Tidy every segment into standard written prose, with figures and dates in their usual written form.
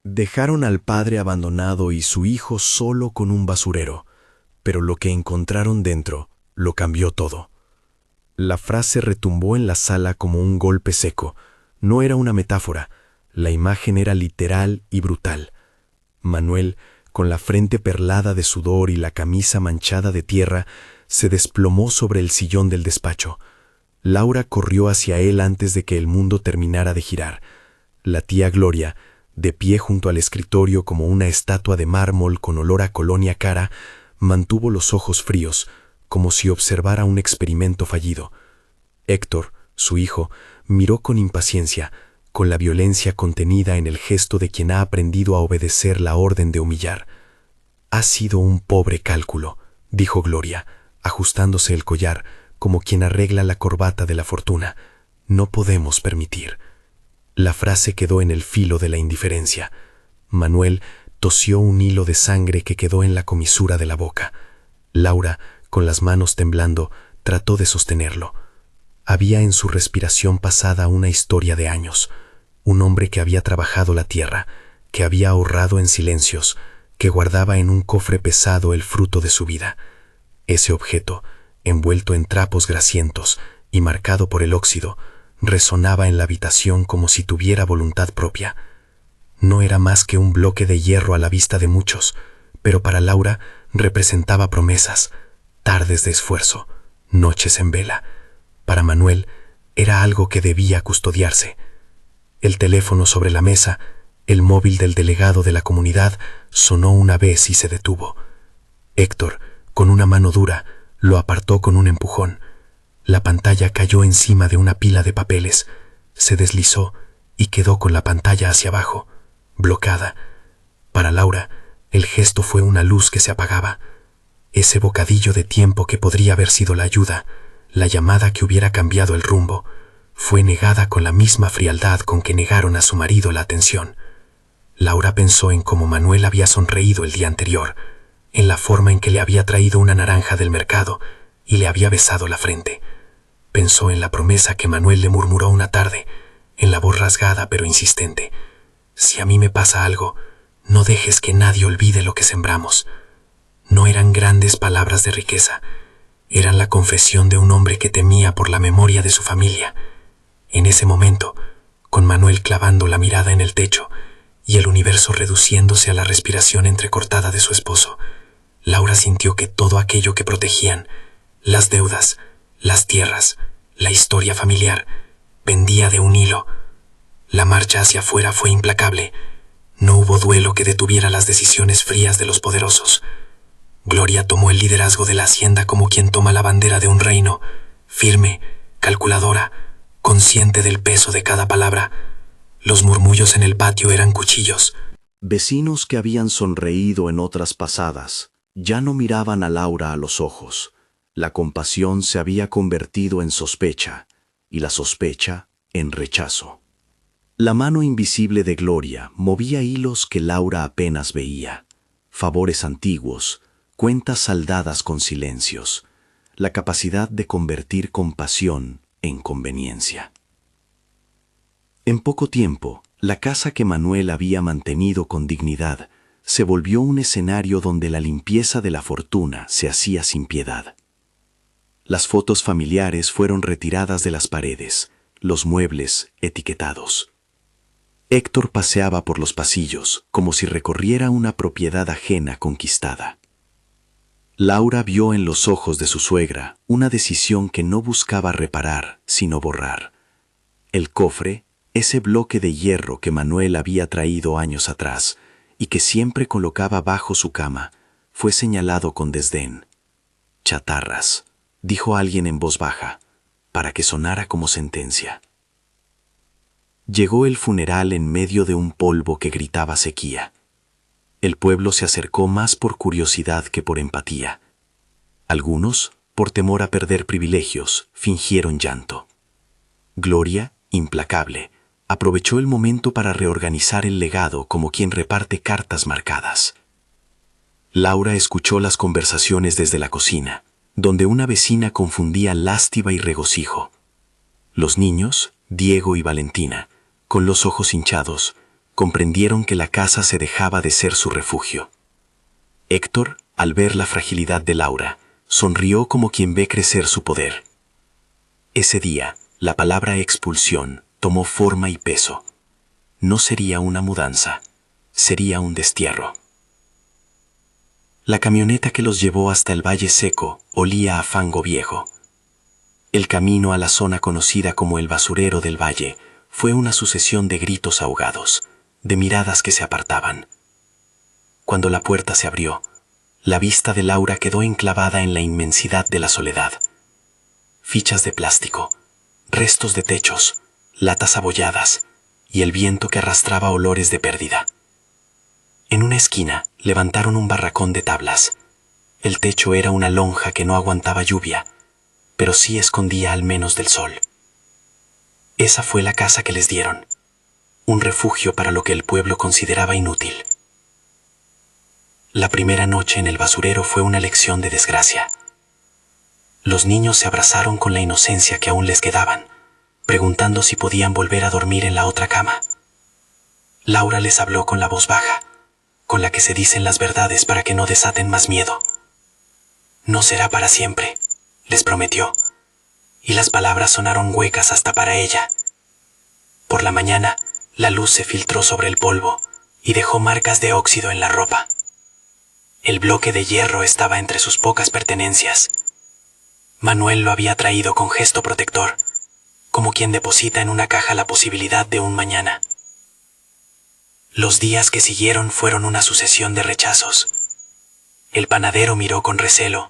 Dejaron al padre abandonado y su hijo solo con un basurero, pero lo que encontraron dentro lo cambió todo. La frase retumbó en la sala como un golpe seco. No era una metáfora, la imagen era literal y brutal. Manuel, con la frente perlada de sudor y la camisa manchada de tierra, se desplomó sobre el sillón del despacho. Laura corrió hacia él antes de que el mundo terminara de girar. La tía Gloria, de pie junto al escritorio como una estatua de mármol con olor a colonia cara, mantuvo los ojos fríos, como si observara un experimento fallido. Héctor, su hijo, miró con impaciencia, con la violencia contenida en el gesto de quien ha aprendido a obedecer la orden de humillar. «Ha sido un pobre cálculo», dijo Gloria, ajustándose el collar, como quien arregla la corbata de la fortuna. «No podemos permitir». La frase quedó en el filo de la indiferencia. Manuel tosió un hilo de sangre que quedó en la comisura de la boca. Laura, con las manos temblando, trató de sostenerlo. Había en su respiración pasada una historia de años. Un hombre que había trabajado la tierra, que había ahorrado en silencios, que guardaba en un cofre pesado el fruto de su vida. Ese objeto, envuelto en trapos grasientos y marcado por el óxido, resonaba en la habitación como si tuviera voluntad propia. No era más que un bloque de hierro a la vista de muchos, pero para Laura representaba promesas, tardes de esfuerzo, noches en vela. Para Manuel era algo que debía custodiarse. El teléfono sobre la mesa, el móvil del delegado de la comunidad, sonó una vez y se detuvo. Héctor, con una mano dura, lo apartó con un empujón. La pantalla cayó encima de una pila de papeles, se deslizó y quedó con la pantalla hacia abajo, bloqueada. Para Laura, el gesto fue una luz que se apagaba. Ese bocadillo de tiempo que podría haber sido la ayuda, la llamada que hubiera cambiado el rumbo, fue negada con la misma frialdad con que negaron a su marido la atención. Laura pensó en cómo Manuel había sonreído el día anterior, en la forma en que le había traído una naranja del mercado y le había besado la frente. Pensó en la promesa que Manuel le murmuró una tarde, en la voz rasgada pero insistente: «Si a mí me pasa algo, no dejes que nadie olvide lo que sembramos». No eran grandes palabras de riqueza, eran la confesión de un hombre que temía por la memoria de su familia. En ese momento, con Manuel clavando la mirada en el techo y el universo reduciéndose a la respiración entrecortada de su esposo, Laura sintió que todo aquello que protegían, las deudas, las tierras, la historia familiar, pendía de un hilo. La marcha hacia afuera fue implacable. No hubo duelo que detuviera las decisiones frías de los poderosos. Gloria tomó el liderazgo de la hacienda como quien toma la bandera de un reino, firme, calculadora, consciente del peso de cada palabra. Los murmullos en el patio eran cuchillos. Vecinos que habían sonreído en otras pasadas ya no miraban a Laura a los ojos. La compasión se había convertido en sospecha, y la sospecha en rechazo. La mano invisible de Gloria movía hilos que Laura apenas veía. Favores antiguos, cuentas saldadas con silencios, la capacidad de convertir compasión en conveniencia. En poco tiempo, la casa que Manuel había mantenido con dignidad se volvió un escenario donde la limpieza de la fortuna se hacía sin piedad. Las fotos familiares fueron retiradas de las paredes, los muebles etiquetados. Héctor paseaba por los pasillos como si recorriera una propiedad ajena conquistada. Laura vio en los ojos de su suegra una decisión que no buscaba reparar, sino borrar. El cofre, ese bloque de hierro que Manuel había traído años atrás y que siempre colocaba bajo su cama, fue señalado con desdén. «Chatarras», dijo alguien en voz baja, para que sonara como sentencia. Llegó el funeral en medio de un polvo que gritaba sequía. El pueblo se acercó más por curiosidad que por empatía. Algunos, por temor a perder privilegios, fingieron llanto. Gloria, implacable, aprovechó el momento para reorganizar el legado como quien reparte cartas marcadas. Laura escuchó las conversaciones desde la cocina, donde una vecina confundía lástima y regocijo. Los niños, Diego y Valentina, con los ojos hinchados, comprendieron que la casa se dejaba de ser su refugio. Héctor, al ver la fragilidad de Laura, sonrió como quien ve crecer su poder. Ese día, la palabra expulsión tomó forma y peso. No sería una mudanza, sería un destierro. La camioneta que los llevó hasta el Valle Seco olía a fango viejo. El camino a la zona conocida como el basurero del valle fue una sucesión de gritos ahogados, de miradas que se apartaban. Cuando la puerta se abrió, la vista de Laura quedó enclavada en la inmensidad de la soledad. Fichas de plástico, restos de techos, latas abolladas y el viento que arrastraba olores de pérdida. En una esquina levantaron un barracón de tablas. El techo era una lonja que no aguantaba lluvia, pero sí escondía al menos del sol. Esa fue la casa que les dieron, un refugio para lo que el pueblo consideraba inútil. La primera noche en el basurero fue una lección de desgracia. Los niños se abrazaron con la inocencia que aún les quedaban, preguntando si podían volver a dormir en la otra cama. Laura les habló con la voz baja, con la que se dicen las verdades para que no desaten más miedo. No será para siempre, les prometió, y las palabras sonaron huecas hasta para ella. Por la mañana, la luz se filtró sobre el polvo y dejó marcas de óxido en la ropa. El bloque de hierro estaba entre sus pocas pertenencias. Manuel lo había traído con gesto protector, como quien deposita en una caja la posibilidad de un mañana. Los días que siguieron fueron una sucesión de rechazos. El panadero miró con recelo,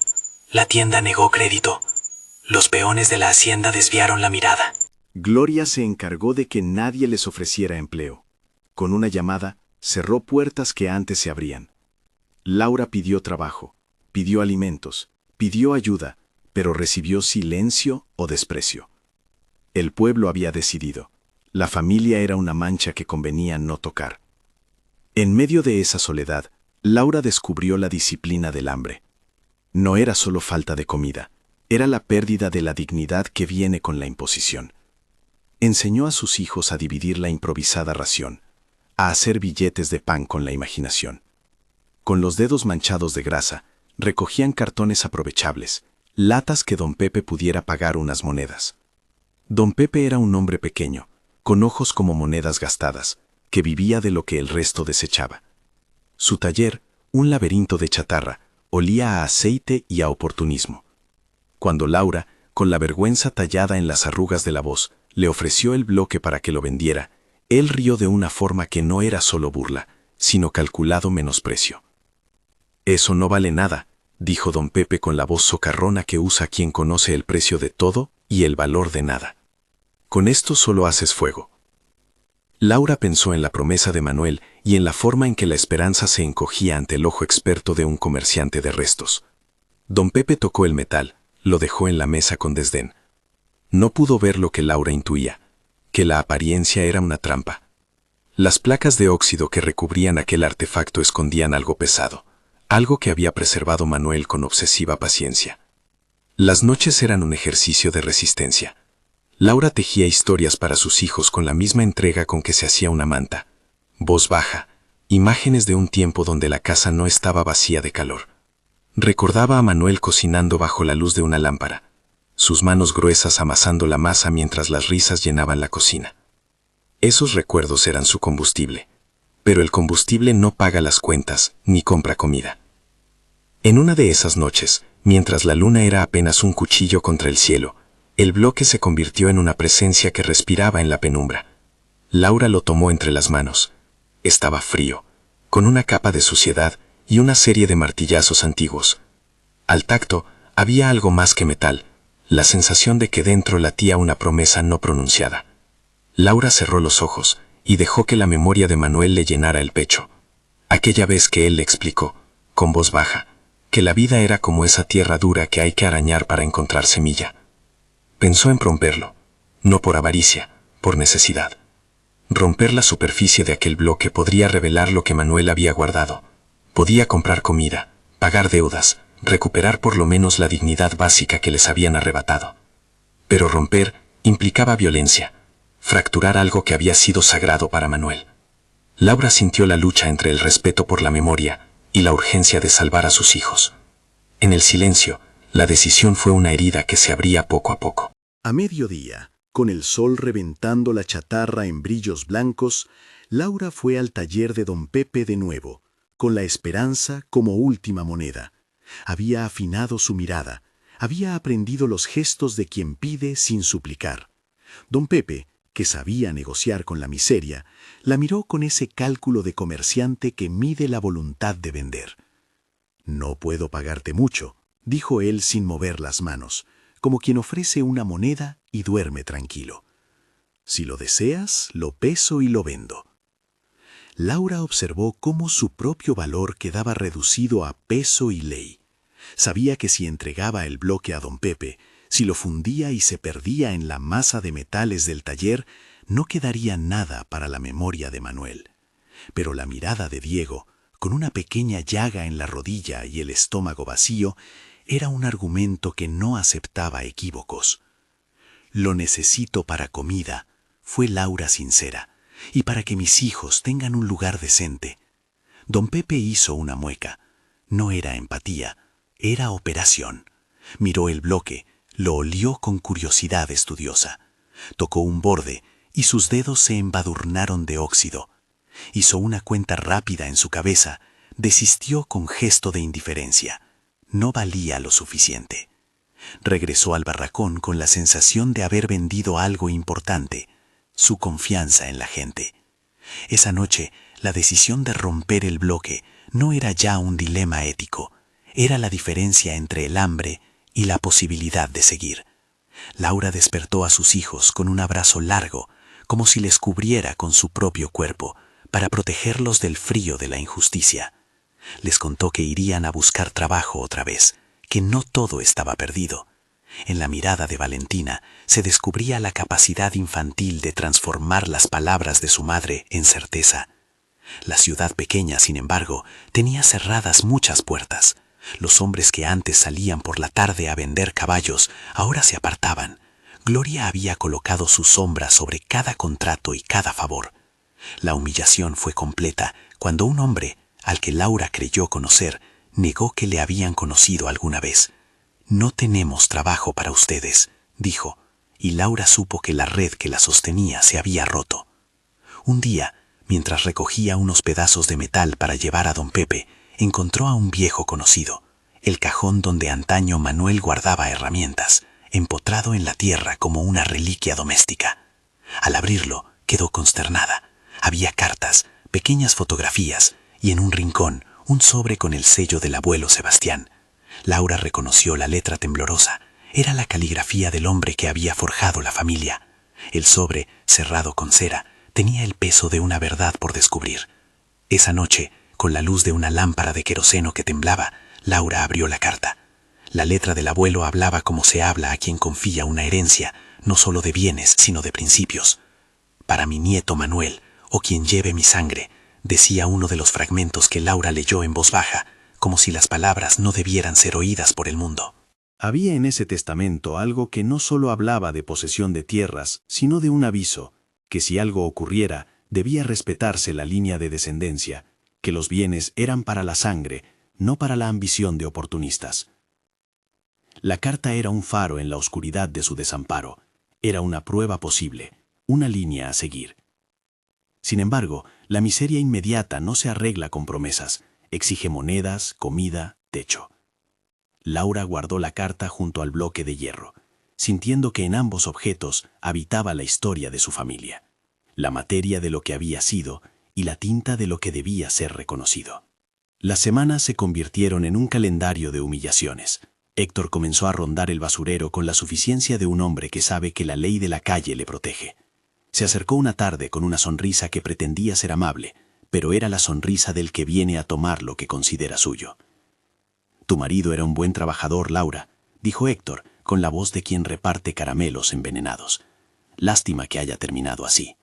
la tienda negó crédito, los peones de la hacienda desviaron la mirada. Gloria se encargó de que nadie les ofreciera empleo. Con una llamada, cerró puertas que antes se abrían. Laura pidió trabajo, pidió alimentos, pidió ayuda, pero recibió silencio o desprecio. El pueblo había decidido. La familia era una mancha que convenía no tocar. En medio de esa soledad, Laura descubrió la disciplina del hambre. No era solo falta de comida, era la pérdida de la dignidad que viene con la imposición. Enseñó a sus hijos a dividir la improvisada ración, a hacer billetes de pan con la imaginación. Con los dedos manchados de grasa, recogían cartones aprovechables, latas que don Pepe pudiera pagar unas monedas. Don Pepe era un hombre pequeño, con ojos como monedas gastadas, que vivía de lo que el resto desechaba. Su taller, un laberinto de chatarra, olía a aceite y a oportunismo. Cuando Laura, con la vergüenza tallada en las arrugas de la voz, le ofreció el bloque para que lo vendiera, él rió de una forma que no era solo burla, sino calculado menosprecio. «Eso no vale nada», dijo don Pepe con la voz socarrona que usa quien conoce el precio de todo y el valor de nada. «Con esto solo haces fuego». Laura pensó en la promesa de Manuel y en la forma en que la esperanza se encogía ante el ojo experto de un comerciante de restos. Don Pepe tocó el metal, lo dejó en la mesa con desdén. No pudo ver lo que Laura intuía, que la apariencia era una trampa. Las placas de óxido que recubrían aquel artefacto escondían algo pesado, algo que había preservado Manuel con obsesiva paciencia. Las noches eran un ejercicio de resistencia. Laura tejía historias para sus hijos con la misma entrega con que se hacía una manta. Voz baja, imágenes de un tiempo donde la casa no estaba vacía de calor. Recordaba a Manuel cocinando bajo la luz de una lámpara, sus manos gruesas amasando la masa mientras las risas llenaban la cocina. Esos recuerdos eran su combustible, pero el combustible no paga las cuentas ni compra comida. En una de esas noches, mientras la luna era apenas un cuchillo contra el cielo, el bloque se convirtió en una presencia que respiraba en la penumbra. Laura lo tomó entre las manos. Estaba frío, con una capa de suciedad y una serie de martillazos antiguos. Al tacto, había algo más que metal, la sensación de que dentro latía una promesa no pronunciada. Laura cerró los ojos y dejó que la memoria de Manuel le llenara el pecho. Aquella vez que él le explicó, con voz baja, que la vida era como esa tierra dura que hay que arañar para encontrar semilla. Pensó en romperlo, no por avaricia, por necesidad. Romper la superficie de aquel bloque podría revelar lo que Manuel había guardado. Podía comprar comida, pagar deudas, recuperar por lo menos la dignidad básica que les habían arrebatado. Pero romper implicaba violencia, fracturar algo que había sido sagrado para Manuel. Laura sintió la lucha entre el respeto por la memoria y la urgencia de salvar a sus hijos. En el silencio, la decisión fue una herida que se abría poco a poco. A mediodía, con el sol reventando la chatarra en brillos blancos, Laura fue al taller de don Pepe de nuevo, con la esperanza como última moneda. Había afinado su mirada, había aprendido los gestos de quien pide sin suplicar. Don Pepe, que sabía negociar con la miseria, la miró con ese cálculo de comerciante que mide la voluntad de vender. «No puedo pagarte mucho», dijo él sin mover las manos, como quien ofrece una moneda y duerme tranquilo. «Si lo deseas, lo peso y lo vendo». Laura observó cómo su propio valor quedaba reducido a peso y ley. Sabía que si entregaba el bloque a don Pepe, si lo fundía y se perdía en la masa de metales del taller, no quedaría nada para la memoria de Manuel. Pero la mirada de Diego, con una pequeña llaga en la rodilla y el estómago vacío, era un argumento que no aceptaba equívocos. «Lo necesito para comida», fue Laura sincera, «y para que mis hijos tengan un lugar decente». Don Pepe hizo una mueca. No era empatía, era operación. Miró el bloque, lo olió con curiosidad estudiosa. Tocó un borde y sus dedos se embadurnaron de óxido. Hizo una cuenta rápida en su cabeza, desistió con gesto de indiferencia. No valía lo suficiente. Regresó al barracón con la sensación de haber vendido algo importante, su confianza en la gente. Esa noche, la decisión de romper el bloque no era ya un dilema ético, era la diferencia entre el hambre y la posibilidad de seguir. Laura despertó a sus hijos con un abrazo largo, como si les cubriera con su propio cuerpo, para protegerlos del frío de la injusticia. Les contó que irían a buscar trabajo otra vez, que no todo estaba perdido. En la mirada de Valentina se descubría la capacidad infantil de transformar las palabras de su madre en certeza. La ciudad pequeña, sin embargo, tenía cerradas muchas puertas. Los hombres que antes salían por la tarde a vender caballos ahora se apartaban. Gloria había colocado su sombra sobre cada contrato y cada favor. La humillación fue completa cuando un hombre, al que Laura creyó conocer, negó que le habían conocido alguna vez. «No tenemos trabajo para ustedes», dijo, y Laura supo que la red que la sostenía se había roto. Un día, mientras recogía unos pedazos de metal para llevar a don Pepe, encontró a un viejo conocido, el cajón donde antaño Manuel guardaba herramientas, empotrado en la tierra como una reliquia doméstica. Al abrirlo, quedó consternada. Había cartas, pequeñas fotografías y en un rincón un sobre con el sello del abuelo Sebastián. Laura reconoció la letra temblorosa. Era la caligrafía del hombre que había forjado la familia. El sobre, cerrado con cera, tenía el peso de una verdad por descubrir. Esa noche, con la luz de una lámpara de queroseno que temblaba, Laura abrió la carta. La letra del abuelo hablaba como se habla a quien confía una herencia, no solo de bienes, sino de principios. «Para mi nieto Manuel, o quien lleve mi sangre», decía uno de los fragmentos que Laura leyó en voz baja, como si las palabras no debieran ser oídas por el mundo. Había en ese testamento algo que no solo hablaba de posesión de tierras, sino de un aviso, que si algo ocurriera, debía respetarse la línea de descendencia, que los bienes eran para la sangre, no para la ambición de oportunistas. La carta era un faro en la oscuridad de su desamparo, era una prueba posible, una línea a seguir. Sin embargo, la miseria inmediata no se arregla con promesas, exige monedas, comida, techo. Laura guardó la carta junto al bloque de hierro, sintiendo que en ambos objetos habitaba la historia de su familia, la materia de lo que había sido y la tinta de lo que debía ser reconocido. Las semanas se convirtieron en un calendario de humillaciones. Héctor comenzó a rondar el basurero con la suficiencia de un hombre que sabe que la ley de la calle le protege. Se acercó una tarde con una sonrisa que pretendía ser amable, pero era la sonrisa del que viene a tomar lo que considera suyo. «Tu marido era un buen trabajador, Laura», dijo Héctor, con la voz de quien reparte caramelos envenenados. «Lástima que haya terminado así».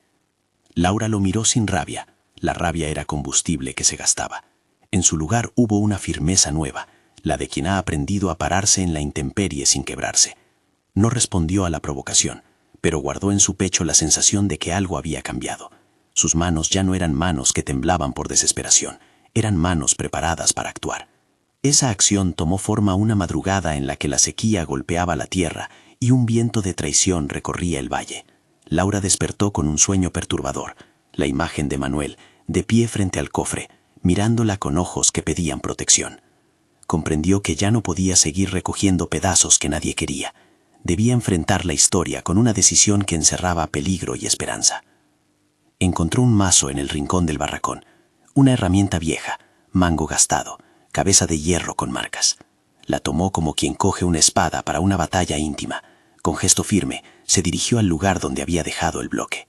Laura lo miró sin rabia. La rabia era combustible que se gastaba. En su lugar hubo una firmeza nueva, la de quien ha aprendido a pararse en la intemperie sin quebrarse. No respondió a la provocación, pero guardó en su pecho la sensación de que algo había cambiado. Sus manos ya no eran manos que temblaban por desesperación, eran manos preparadas para actuar. Esa acción tomó forma una madrugada en la que la sequía golpeaba la tierra y un viento de traición recorría el valle. Laura despertó con un sueño perturbador, la imagen de Manuel, de pie frente al cofre, mirándola con ojos que pedían protección. Comprendió que ya no podía seguir recogiendo pedazos que nadie quería. Debía enfrentar la historia con una decisión que encerraba peligro y esperanza. Encontró un mazo en el rincón del barracón, una herramienta vieja, mango gastado, cabeza de hierro con marcas. La tomó como quien coge una espada para una batalla íntima. Con gesto firme, se dirigió al lugar donde había dejado el bloque.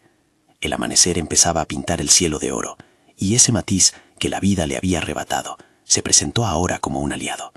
El amanecer empezaba a pintar el cielo de oro, y ese matiz que la vida le había arrebatado se presentó ahora como un aliado.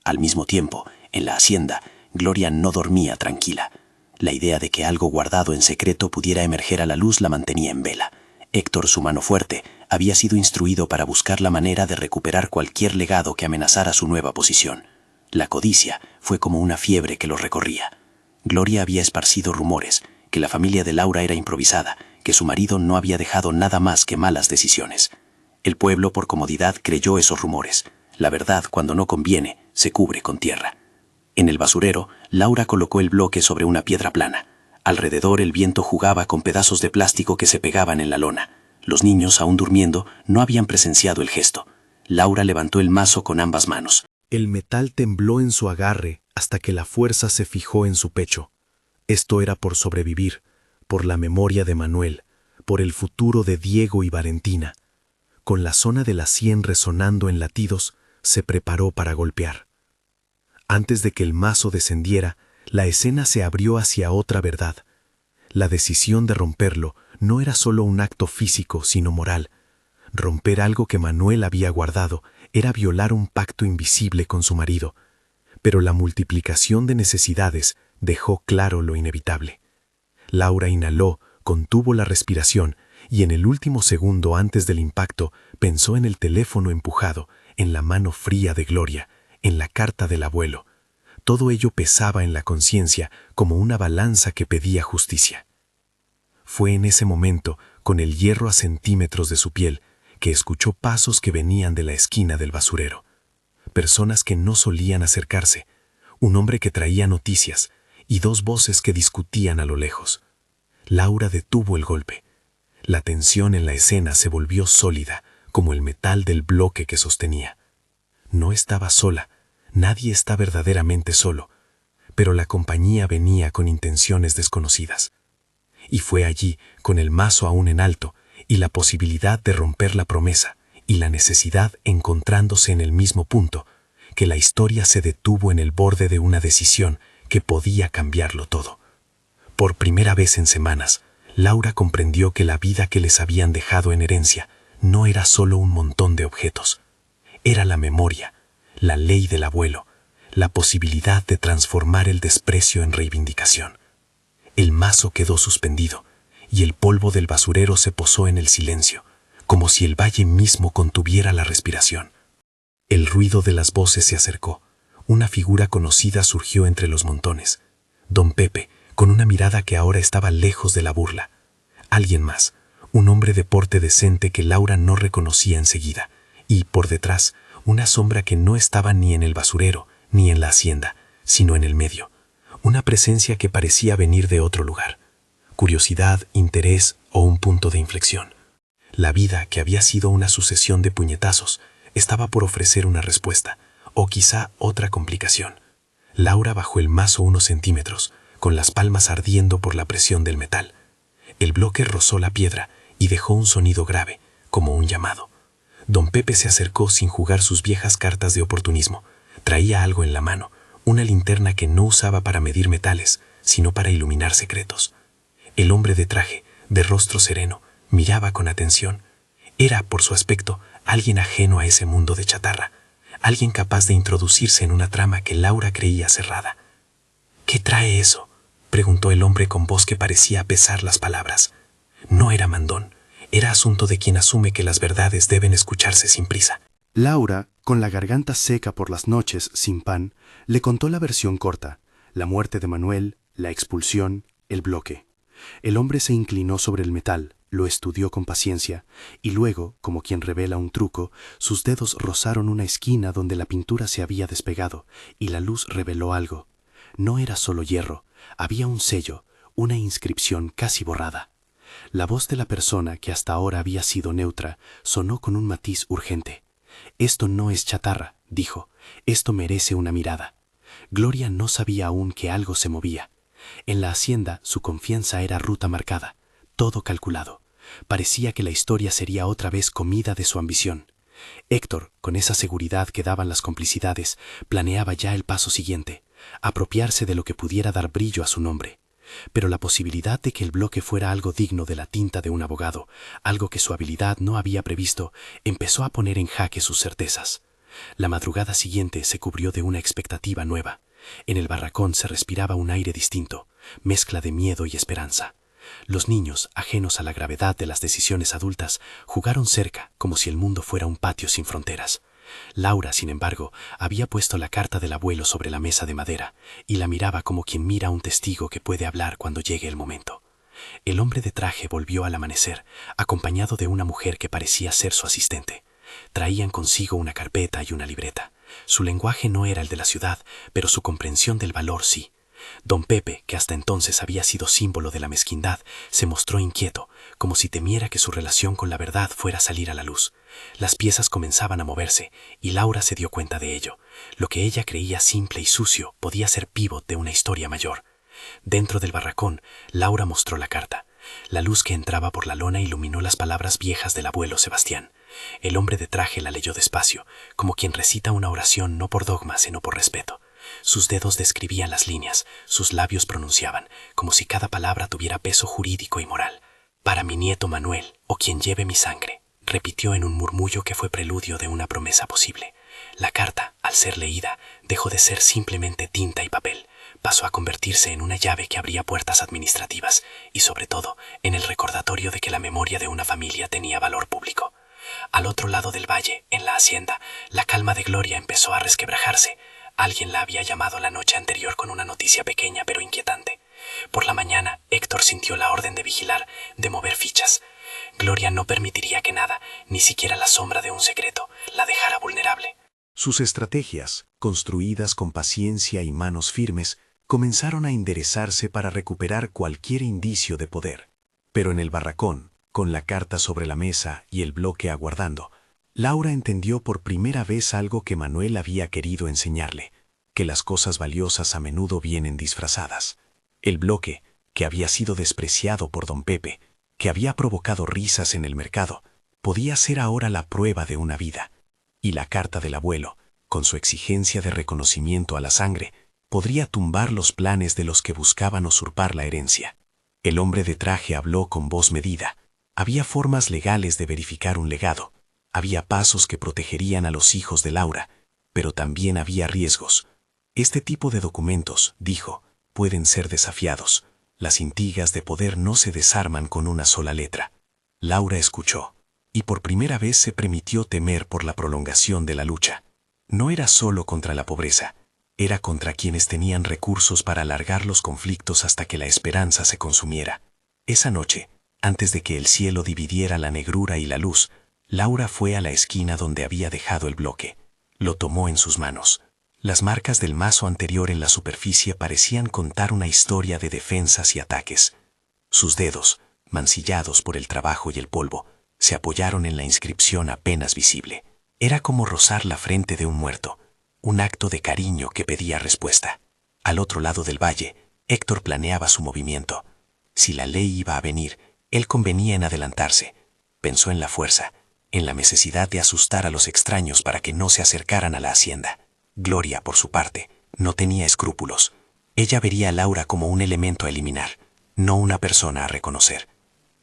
Al mismo tiempo, en la hacienda, Gloria no dormía tranquila. La idea de que algo guardado en secreto pudiera emerger a la luz la mantenía en vela. Héctor, su mano fuerte, había sido instruido para buscar la manera de recuperar cualquier legado que amenazara su nueva posición. La codicia fue como una fiebre que lo recorría. Gloria había esparcido rumores, que la familia de Laura era improvisada, que su marido no había dejado nada más que malas decisiones. El pueblo, por comodidad, creyó esos rumores. La verdad, cuando no conviene, se cubre con tierra. En el basurero, Laura colocó el bloque sobre una piedra plana. Alrededor el viento jugaba con pedazos de plástico que se pegaban en la lona. Los niños, aún durmiendo, no habían presenciado el gesto. Laura levantó el mazo con ambas manos. El metal tembló en su agarre hasta que la fuerza se fijó en su pecho. Esto era por sobrevivir, por la memoria de Manuel, por el futuro de Diego y Valentina. Con la zona de la sien resonando en latidos, se preparó para golpear. Antes de que el mazo descendiera, la escena se abrió hacia otra verdad. La decisión de romperlo no era solo un acto físico, sino moral. Romper algo que Manuel había guardado era violar un pacto invisible con su marido. Pero la multiplicación de necesidades dejó claro lo inevitable. Laura inhaló, contuvo la respiración y en el último segundo antes del impacto pensó en el teléfono empujado, en la mano fría de Gloria, en la carta del abuelo. Todo ello pesaba en la conciencia como una balanza que pedía justicia. Fue en ese momento, con el hierro a centímetros de su piel, que escuchó pasos que venían de la esquina del basurero. Personas que no solían acercarse, un hombre que traía noticias y dos voces que discutían a lo lejos. Laura detuvo el golpe. La tensión en la escena se volvió sólida, como el metal del bloque que sostenía. No estaba sola, nadie está verdaderamente solo, pero la compañía venía con intenciones desconocidas. Y fue allí, con el mazo aún en alto, y la posibilidad de romper la promesa, y la necesidad encontrándose en el mismo punto, que la historia se detuvo en el borde de una decisión que podía cambiarlo todo. Por primera vez en semanas, Laura comprendió que la vida que les habían dejado en herencia no era solo un montón de objetos. Era la memoria, la ley del abuelo, la posibilidad de transformar el desprecio en reivindicación. El mazo quedó suspendido, y el polvo del basurero se posó en el silencio, como si el valle mismo contuviera la respiración. El ruido de las voces se acercó. Una figura conocida surgió entre los montones. Don Pepe, con una mirada que ahora estaba lejos de la burla. Alguien más, un hombre de porte decente que Laura no reconocía enseguida, y, por detrás, una sombra que no estaba ni en el basurero, ni en la hacienda, sino en el medio. Una presencia que parecía venir de otro lugar. Curiosidad, interés o un punto de inflexión. La vida, que había sido una sucesión de puñetazos, estaba por ofrecer una respuesta, o quizá otra complicación. Laura bajó el mazo unos centímetros, con las palmas ardiendo por la presión del metal. El bloque rozó la piedra y dejó un sonido grave, como un llamado. Don Pepe se acercó sin jugar sus viejas cartas de oportunismo. Traía algo en la mano, una linterna que no usaba para medir metales, sino para iluminar secretos. El hombre de traje, de rostro sereno, miraba con atención. Era, por su aspecto, alguien ajeno a ese mundo de chatarra, alguien capaz de introducirse en una trama que Laura creía cerrada. «¿Qué trae eso?», preguntó el hombre con voz que parecía pesar las palabras. No era mandón, era asunto de quien asume que las verdades deben escucharse sin prisa. Laura, con la garganta seca por las noches, sin pan, le contó la versión corta, la muerte de Manuel, la expulsión, el bloque. El hombre se inclinó sobre el metal, lo estudió con paciencia, y luego, como quien revela un truco, sus dedos rozaron una esquina donde la pintura se había despegado, y la luz reveló algo. No era solo hierro, había un sello, una inscripción casi borrada. La voz de la persona que hasta ahora había sido neutra sonó con un matiz urgente. «Esto no es chatarra», dijo, «esto merece una mirada». Gloria no sabía aún que algo se movía. En la hacienda su confianza era ruta marcada, todo calculado. Parecía que la historia sería otra vez comida de su ambición. Héctor, con esa seguridad que daban las complicidades, planeaba ya el paso siguiente, apropiarse de lo que pudiera dar brillo a su nombre. Pero la posibilidad de que el bloque fuera algo digno de la tinta de un abogado, algo que su habilidad no había previsto, empezó a poner en jaque sus certezas. La madrugada siguiente se cubrió de una expectativa nueva. En el barracón se respiraba un aire distinto, mezcla de miedo y esperanza. Los niños, ajenos a la gravedad de las decisiones adultas, jugaron cerca como si el mundo fuera un patio sin fronteras. Laura, sin embargo, había puesto la carta del abuelo sobre la mesa de madera y la miraba como quien mira a un testigo que puede hablar cuando llegue el momento. El hombre de traje volvió al amanecer, acompañado de una mujer que parecía ser su asistente. Traían consigo una carpeta y una libreta. Su lenguaje no era el de la ciudad, pero su comprensión del valor sí. Don Pepe, que hasta entonces había sido símbolo de la mezquindad, se mostró inquieto, como si temiera que su relación con la verdad fuera a salir a la luz. Las piezas comenzaban a moverse, y Laura se dio cuenta de ello. Lo que ella creía simple y sucio podía ser pívot de una historia mayor. Dentro del barracón, Laura mostró la carta. La luz que entraba por la lona iluminó las palabras viejas del abuelo Sebastián. El hombre de traje la leyó despacio, como quien recita una oración no por dogma, sino por respeto. Sus dedos describían las líneas, sus labios pronunciaban, como si cada palabra tuviera peso jurídico y moral. «Para mi nieto Manuel, o quien lleve mi sangre», repitió en un murmullo que fue preludio de una promesa posible. La carta, al ser leída, dejó de ser simplemente tinta y papel. Pasó a convertirse en una llave que abría puertas administrativas y, sobre todo, en el recordatorio de que la memoria de una familia tenía valor público. Al otro lado del valle, en la hacienda, la calma de Gloria empezó a resquebrajarse. Alguien la había llamado la noche anterior con una noticia pequeña pero inquietante. Por la mañana, Héctor sintió la orden de vigilar, de mover fichas. Gloria no permitiría que nada, ni siquiera la sombra de un secreto, la dejara vulnerable. Sus estrategias, construidas con paciencia y manos firmes, comenzaron a enderezarse para recuperar cualquier indicio de poder. Pero en el barracón, con la carta sobre la mesa y el bloque aguardando, Laura entendió por primera vez algo que Manuel había querido enseñarle, que las cosas valiosas a menudo vienen disfrazadas. El bloque, que había sido despreciado por don Pepe, que había provocado risas en el mercado, podía ser ahora la prueba de una vida. Y la carta del abuelo, con su exigencia de reconocimiento a la sangre, podría tumbar los planes de los que buscaban usurpar la herencia. El hombre de traje habló con voz medida. Había formas legales de verificar un legado. Había pasos que protegerían a los hijos de Laura, pero también había riesgos. Este tipo de documentos, dijo, pueden ser desafiados. Las intrigas de poder no se desarman con una sola letra. Laura escuchó, y por primera vez se permitió temer por la prolongación de la lucha. No era solo contra la pobreza, era contra quienes tenían recursos para alargar los conflictos hasta que la esperanza se consumiera. Esa noche, antes de que el cielo dividiera la negrura y la luz, Laura fue a la esquina donde había dejado el bloque. Lo tomó en sus manos. Las marcas del mazo anterior en la superficie parecían contar una historia de defensas y ataques. Sus dedos, mancillados por el trabajo y el polvo, se apoyaron en la inscripción apenas visible. Era como rozar la frente de un muerto, un acto de cariño que pedía respuesta. Al otro lado del valle, Héctor planeaba su movimiento. Si la ley iba a venir, él convenía en adelantarse. Pensó en la fuerza, en la necesidad de asustar a los extraños para que no se acercaran a la hacienda. Gloria, por su parte, no tenía escrúpulos. Ella vería a Laura como un elemento a eliminar, no una persona a reconocer.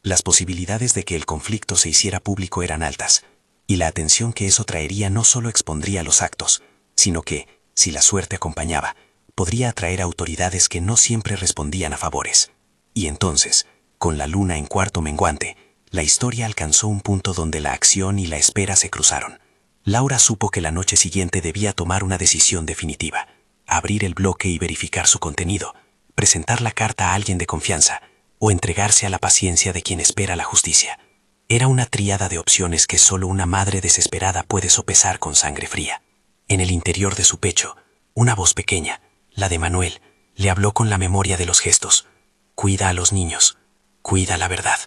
Las posibilidades de que el conflicto se hiciera público eran altas, y la atención que eso traería no solo expondría los actos, sino que, si la suerte acompañaba, podría atraer autoridades que no siempre respondían a favores. Y entonces, con la luna en cuarto menguante, la historia alcanzó un punto donde la acción y la espera se cruzaron. Laura supo que la noche siguiente debía tomar una decisión definitiva, abrir el bloque y verificar su contenido, presentar la carta a alguien de confianza, o entregarse a la paciencia de quien espera la justicia. Era una tríada de opciones que solo una madre desesperada puede sopesar con sangre fría. En el interior de su pecho, una voz pequeña, la de Manuel, le habló con la memoria de los gestos. Cuida a los niños, cuida la verdad.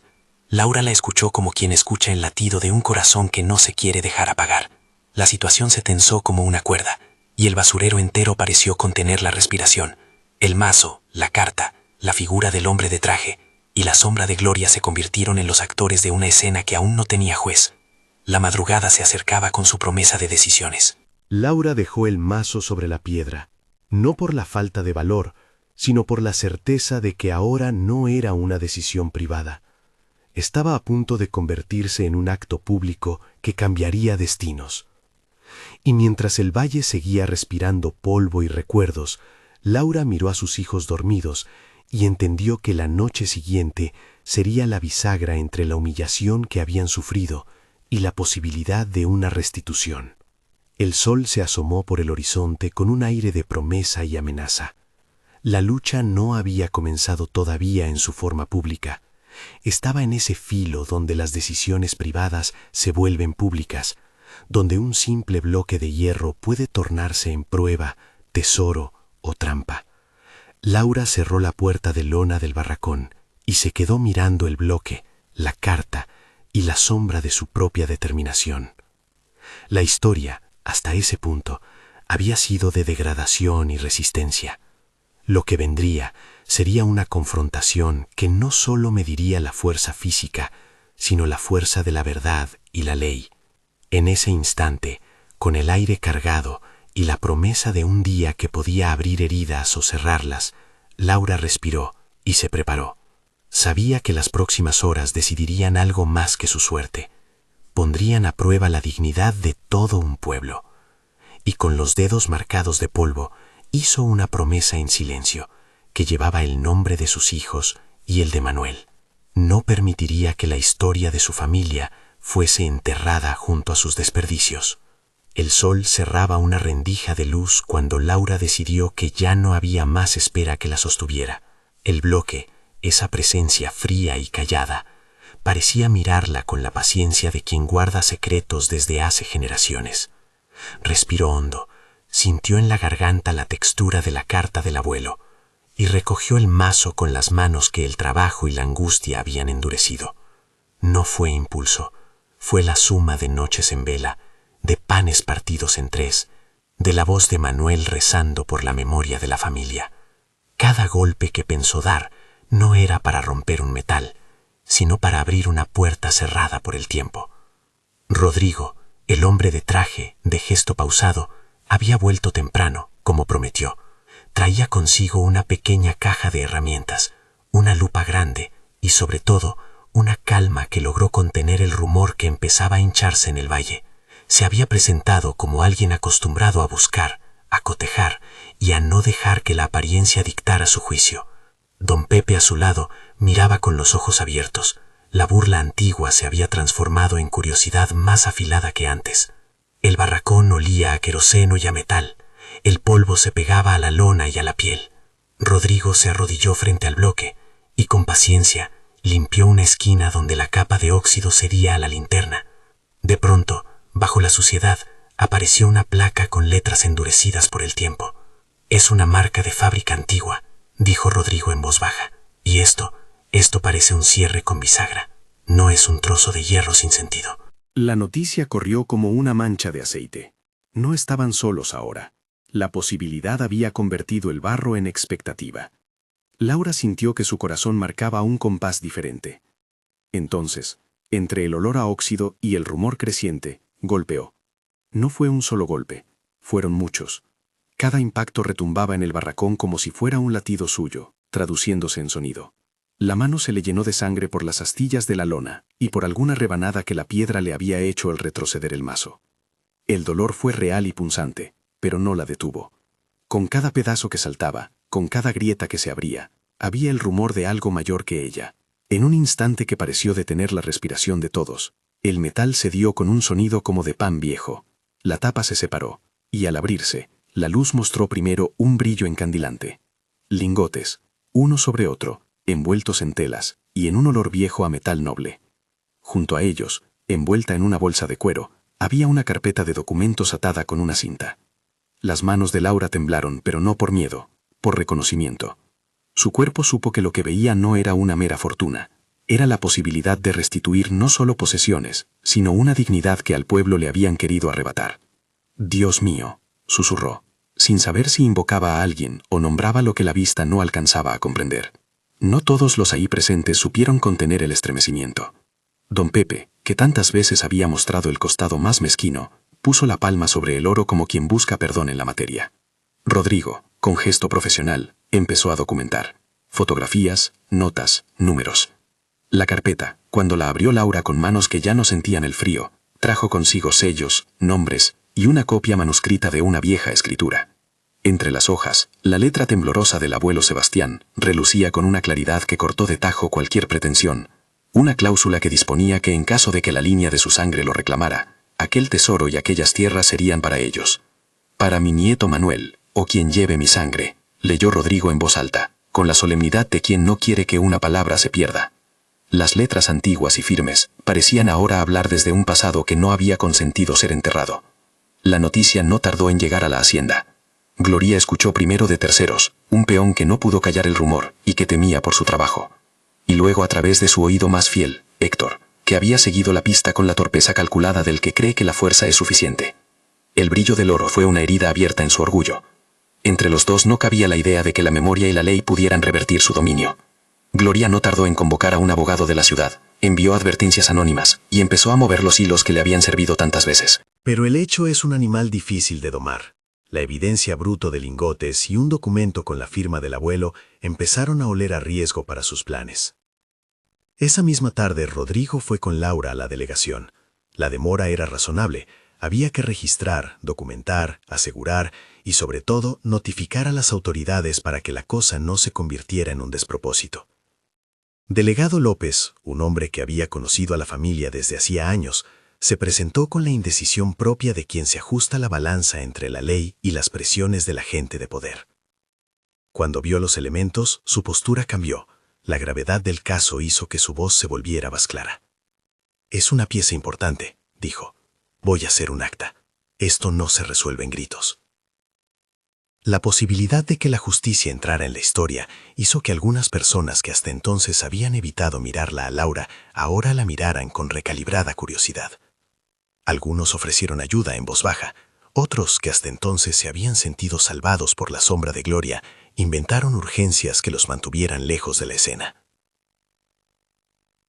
Laura la escuchó como quien escucha el latido de un corazón que no se quiere dejar apagar. La situación se tensó como una cuerda, y el basurero entero pareció contener la respiración. El mazo, la carta, la figura del hombre de traje y la sombra de Gloria se convirtieron en los actores de una escena que aún no tenía juez. La madrugada se acercaba con su promesa de decisiones. Laura dejó el mazo sobre la piedra, no por la falta de valor, sino por la certeza de que ahora no era una decisión privada. Estaba a punto de convertirse en un acto público que cambiaría destinos. Y mientras el valle seguía respirando polvo y recuerdos, Laura miró a sus hijos dormidos y entendió que la noche siguiente sería la bisagra entre la humillación que habían sufrido y la posibilidad de una restitución. El sol se asomó por el horizonte con un aire de promesa y amenaza. La lucha no había comenzado todavía en su forma pública. Estaba en ese filo donde las decisiones privadas se vuelven públicas, donde un simple bloque de hierro puede tornarse en prueba, tesoro o trampa. Laura cerró la puerta de lona del barracón y se quedó mirando el bloque, la carta y la sombra de su propia determinación. La historia, hasta ese punto, había sido de degradación y resistencia. Lo que vendría sería una confrontación que no solo mediría la fuerza física, sino la fuerza de la verdad y la ley. En ese instante, con el aire cargado y la promesa de un día que podía abrir heridas o cerrarlas, Laura respiró y se preparó. Sabía que las próximas horas decidirían algo más que su suerte. Pondrían a prueba la dignidad de todo un pueblo. Y con los dedos marcados de polvo, hizo una promesa en silencio, que llevaba el nombre de sus hijos y el de Manuel. No permitiría que la historia de su familia fuese enterrada junto a sus desperdicios. El sol cerraba una rendija de luz cuando Laura decidió que ya no había más espera que la sostuviera. El bloque, esa presencia fría y callada, parecía mirarla con la paciencia de quien guarda secretos desde hace generaciones. Respiró hondo, sintió en la garganta la textura de la carta del abuelo y recogió el mazo con las manos que el trabajo y la angustia habían endurecido. No fue impulso, fue la suma de noches en vela, de panes partidos en tres, de la voz de Manuel rezando por la memoria de la familia. Cada golpe que pensó dar no era para romper un metal, sino para abrir una puerta cerrada por el tiempo. Rodrigo, el hombre de traje, de gesto pausado, había vuelto temprano, como prometió. Traía consigo una pequeña caja de herramientas, una lupa grande y, sobre todo, una calma que logró contener el rumor que empezaba a hincharse en el valle. Se había presentado como alguien acostumbrado a buscar, a cotejar y a no dejar que la apariencia dictara su juicio. Don Pepe a su lado miraba con los ojos abiertos. La burla antigua se había transformado en curiosidad más afilada que antes. El barracón olía a queroseno y a metal. El polvo se pegaba a la lona y a la piel. Rodrigo se arrodilló frente al bloque y con paciencia limpió una esquina donde la capa de óxido cedía a la linterna. De pronto, bajo la suciedad, apareció una placa con letras endurecidas por el tiempo. «Es una marca de fábrica antigua», dijo Rodrigo en voz baja. «Y esto parece un cierre con bisagra. No es un trozo de hierro sin sentido». La noticia corrió como una mancha de aceite. No estaban solos ahora. La posibilidad había convertido el barro en expectativa. Laura sintió que su corazón marcaba un compás diferente. Entonces, entre el olor a óxido y el rumor creciente, golpeó. No fue un solo golpe, fueron muchos. Cada impacto retumbaba en el barracón como si fuera un latido suyo, traduciéndose en sonido. La mano se le llenó de sangre por las astillas de la lona y por alguna rebanada que la piedra le había hecho al retroceder el mazo. El dolor fue real y punzante, pero no la detuvo. Con cada pedazo que saltaba, con cada grieta que se abría, había el rumor de algo mayor que ella. En un instante que pareció detener la respiración de todos, el metal cedió con un sonido como de pan viejo. La tapa se separó, y al abrirse, la luz mostró primero un brillo encandilante. Lingotes, uno sobre otro, envueltos en telas y en un olor viejo a metal noble. Junto a ellos, envuelta en una bolsa de cuero, había una carpeta de documentos atada con una cinta. Las manos de Laura temblaron, pero no por miedo, por reconocimiento. Su cuerpo supo que lo que veía no era una mera fortuna, era la posibilidad de restituir no solo posesiones, sino una dignidad que al pueblo le habían querido arrebatar. «Dios mío», susurró, sin saber si invocaba a alguien o nombraba lo que la vista no alcanzaba a comprender. No todos los ahí presentes supieron contener el estremecimiento. Don Pepe, que tantas veces había mostrado el costado más mezquino, puso la palma sobre el oro como quien busca perdón en la materia. Rodrigo, con gesto profesional, empezó a documentar. Fotografías, notas, números. La carpeta, cuando la abrió Laura con manos que ya no sentían el frío, trajo consigo sellos, nombres y una copia manuscrita de una vieja escritura. Entre las hojas, la letra temblorosa del abuelo Sebastián relucía con una claridad que cortó de tajo cualquier pretensión, una cláusula que disponía que en caso de que la línea de su sangre lo reclamara, aquel tesoro y aquellas tierras serían para ellos. «Para mi nieto Manuel, o quien lleve mi sangre», leyó Rodrigo en voz alta, con la solemnidad de quien no quiere que una palabra se pierda. Las letras antiguas y firmes parecían ahora hablar desde un pasado que no había consentido ser enterrado. La noticia no tardó en llegar a la hacienda. Gloria escuchó primero de terceros, un peón que no pudo callar el rumor y que temía por su trabajo. Y luego a través de su oído más fiel, Héctor, que había seguido la pista con la torpeza calculada del que cree que la fuerza es suficiente. El brillo del oro fue una herida abierta en su orgullo. Entre los dos no cabía la idea de que la memoria y la ley pudieran revertir su dominio. Gloria no tardó en convocar a un abogado de la ciudad, envió advertencias anónimas y empezó a mover los hilos que le habían servido tantas veces. Pero el hecho es un animal difícil de domar. La evidencia bruto de lingotes y un documento con la firma del abuelo empezaron a oler a riesgo para sus planes. Esa misma tarde Rodrigo fue con Laura a la delegación. La demora era razonable. Había que registrar, documentar, asegurar y sobre todo notificar a las autoridades para que la cosa no se convirtiera en un despropósito. Delegado López, un hombre que había conocido a la familia desde hacía años, se presentó con la indecisión propia de quien se ajusta la balanza entre la ley y las presiones de la gente de poder. Cuando vio los elementos, su postura cambió. La gravedad del caso hizo que su voz se volviera más clara. «Es una pieza importante», dijo. «Voy a hacer un acta. Esto no se resuelve en gritos». La posibilidad de que la justicia entrara en la historia hizo que algunas personas que hasta entonces habían evitado mirarla a Laura ahora la miraran con recalibrada curiosidad. Algunos ofrecieron ayuda en voz baja, otros que hasta entonces se habían sentido salvados por la sombra de Gloria inventaron urgencias que los mantuvieran lejos de la escena.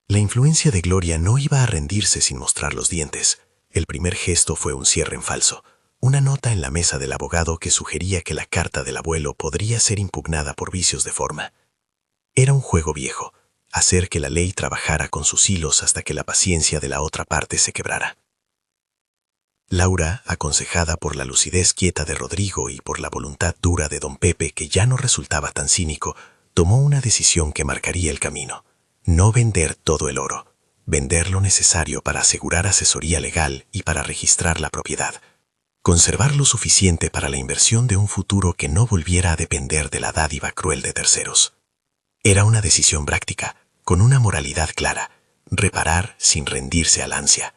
La influencia de Gloria no iba a rendirse sin mostrar los dientes. El primer gesto fue un cierre en falso, una nota en la mesa del abogado que sugería que la carta del abuelo podría ser impugnada por vicios de forma. Era un juego viejo, hacer que la ley trabajara con sus hilos hasta que la paciencia de la otra parte se quebrara. Laura, aconsejada por la lucidez quieta de Rodrigo y por la voluntad dura de don Pepe, que ya no resultaba tan cínico, tomó una decisión que marcaría el camino. No vender todo el oro, vender lo necesario para asegurar asesoría legal y para registrar la propiedad. Conservar lo suficiente para la inversión de un futuro que no volviera a depender de la dádiva cruel de terceros. Era una decisión práctica, con una moralidad clara, reparar sin rendirse al ansia.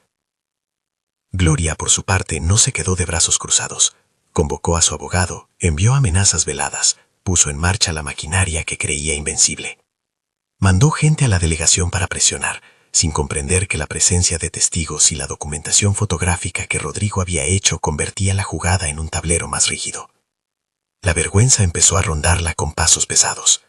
Gloria, por su parte, no se quedó de brazos cruzados. Convocó a su abogado, envió amenazas veladas, puso en marcha la maquinaria que creía invencible. Mandó gente a la delegación para presionar, sin comprender que la presencia de testigos y la documentación fotográfica que Rodrigo había hecho convertía la jugada en un tablero más rígido. La vergüenza empezó a rondarla con pasos pesados.